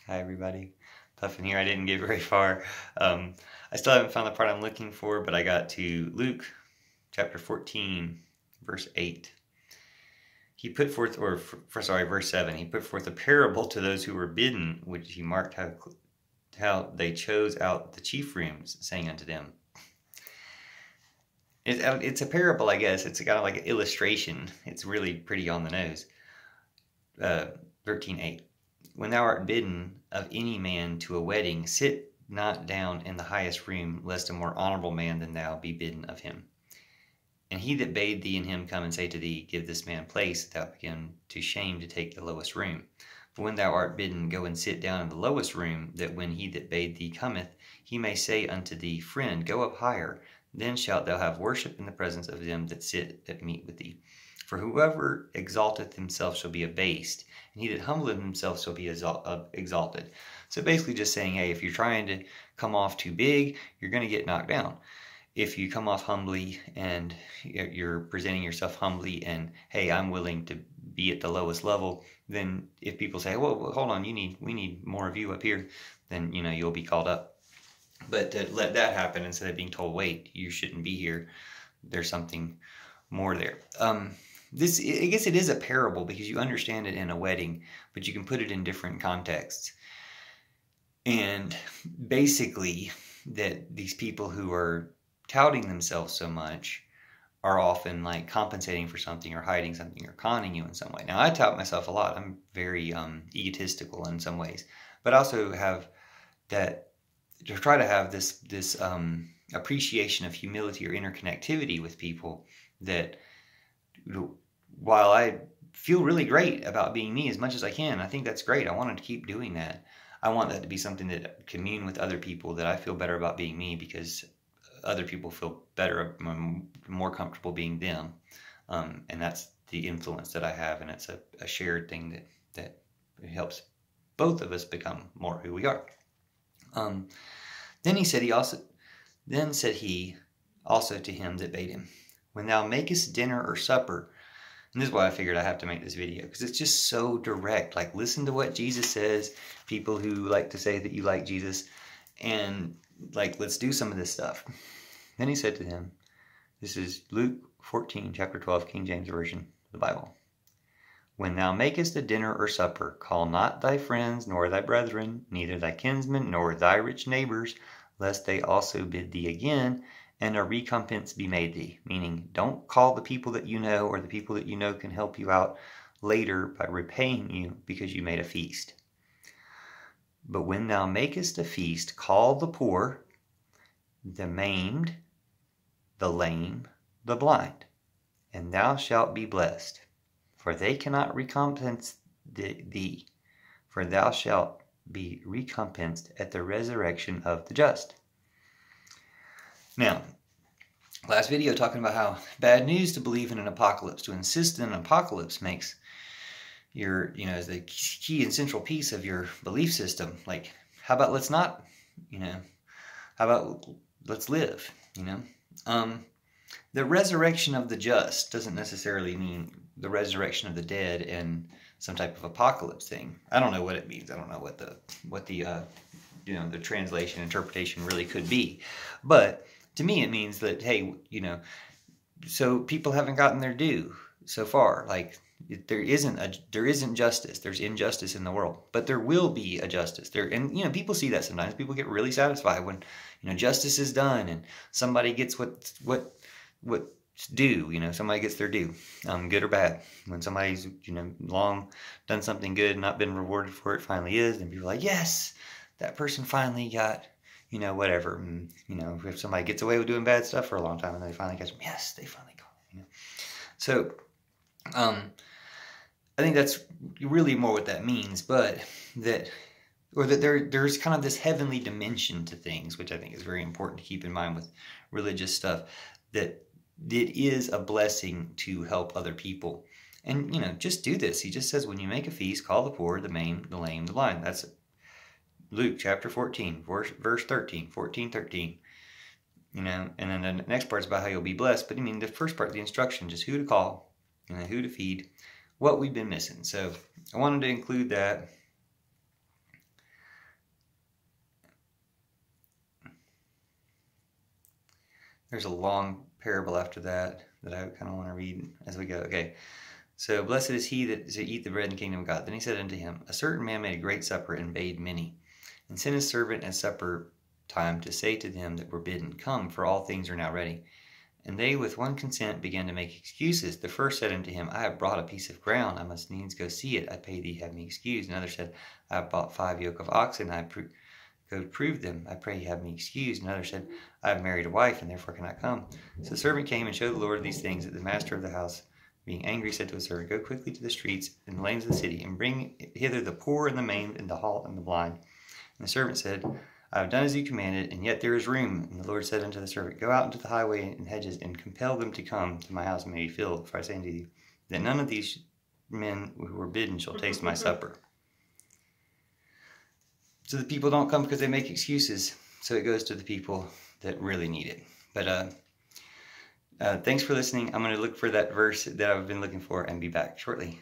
Hi everybody. Puffin here. I didn't get very far. I still haven't found the part I'm looking for, but I got to Luke chapter 14, verse 8. He put forth, verse 7. He put forth a parable to those who were bidden, which he marked how they chose out the chief rooms, saying unto them. It's a parable, I guess. It's kind of like an illustration. It's really pretty on the nose. 13:8. When thou art bidden of any man to a wedding, sit not down in the highest room, lest a more honorable man than thou be bidden of him. And he that bade thee and him come and say to thee, Give this man place, thou begin to shame to take the lowest room. For when thou art bidden, go and sit down in the lowest room, that when he that bade thee cometh, he may say unto thee, Friend, go up higher. Then shalt thou have worship in the presence of them that sit at meat with thee. For whoever exalteth himself shall be abased, and he that humbleth himself shall be exalted. So basically just saying, hey, if you're trying to come off too big, you're going to get knocked down. If you come off humbly and you're presenting yourself humbly and, hey, I'm willing to be at the lowest level, then if people say, well hold on, we need more of you up here, then, you'll be called up. But to let that happen instead of being told, wait, you shouldn't be here, there's something more there. I guess it is a parable because you understand it in a wedding, but you can put it in different contexts. And basically, that these people who are touting themselves so much are often like compensating for something or hiding something or conning you in some way. Now, I tout myself a lot. I'm very egotistical in some ways, but I also have that to try to have this appreciation of humility or interconnectivity with people that, while I feel really great about being me as much as I can, I think that's great. I want to keep doing that. I want that to be something that commune with other people, that I feel better about being me because other people feel better, more comfortable being them. And that's the influence that I have, and it's a shared thing that helps both of us become more who we are. Then said he also to him that bade him, When thou makest dinner or supper. And this is why I figured I have to make this video, because it's just so direct. Like, listen to what Jesus says, people who like to say that you like Jesus, and like, let's do some of this stuff. Then he said to him, this is Luke 14, chapter 12, King James Version of the Bible. When thou makest a dinner or supper, call not thy friends, nor thy brethren, neither thy kinsmen, nor thy rich neighbors, lest they also bid thee again, and a recompense be made thee. Meaning, don't call the people that you know or the people that you know can help you out later by repaying you because you made a feast. But when thou makest a feast, call the poor, the maimed, the lame, the blind, and thou shalt be blessed. For they cannot recompense thee, for thou shalt be recompensed at the resurrection of the just. Now, last video talking about how bad news to believe in an apocalypse. To insist in an apocalypse makes your, as the key and central piece of your belief system. Like, how about let's not, how about let's live, The resurrection of the just doesn't necessarily mean the resurrection of the dead and some type of apocalypse thing. I don't know what it means. I don't know what the the translation interpretation really could be. But to me, it means that, hey, so people haven't gotten their due so far. Like, there isn't justice. There's injustice in the world, but there will be a justice there. And people see that sometimes. People get really satisfied when justice is done and somebody gets what's due. Somebody gets their due, good or bad. When somebody's long done something good and not been rewarded for it, finally is, then people are like, yes, that person finally got whatever. And, if somebody gets away with doing bad stuff for a long time and they finally catch them, yes, they finally got it. So I think that's really more what that means, but that there's kind of this heavenly dimension to things, which I think is very important to keep in mind with religious stuff, that it is a blessing to help other people. And, just do this. He just says, when you make a feast, call the poor, the maimed, the lame, the blind. That's Luke chapter 14, verse 13, 14:13. And then the next part's about how you'll be blessed. But the first part, the instruction, just who to call, who to feed, what we've been missing. So I wanted to include that. There's a long parable after that I kind of want to read as we go. Okay. So, blessed is he that to eat the bread in the kingdom of God. Then he said unto him, a certain man made a great supper and bade many, and sent his servant at supper time to say to them that were bidden, come, for all things are now ready. And they with one consent began to make excuses. The first said unto him, I have brought a piece of ground, I must needs go see it. I pray thee have me excused. Another said, I have bought 5 yoke of oxen, I go prove them. I pray you have me excused. Another said, I have married a wife, and therefore cannot come. So the servant came and showed the Lord these things. That the master of the house, being angry, said to his servant, go quickly to the streets and the lanes of the city, and bring hither the poor and the maimed, and the halt and the blind. And the servant said, I have done as you commanded, and yet there is room. And the Lord said unto the servant, go out into the highway and hedges, and compel them to come to my house and may be filled. For I say unto thee, that none of these men who were bidden shall taste my supper. So the people don't come because they make excuses. So it goes to the people that really need it. But thanks for listening. I'm going to look for that verse that I've been looking for and be back shortly.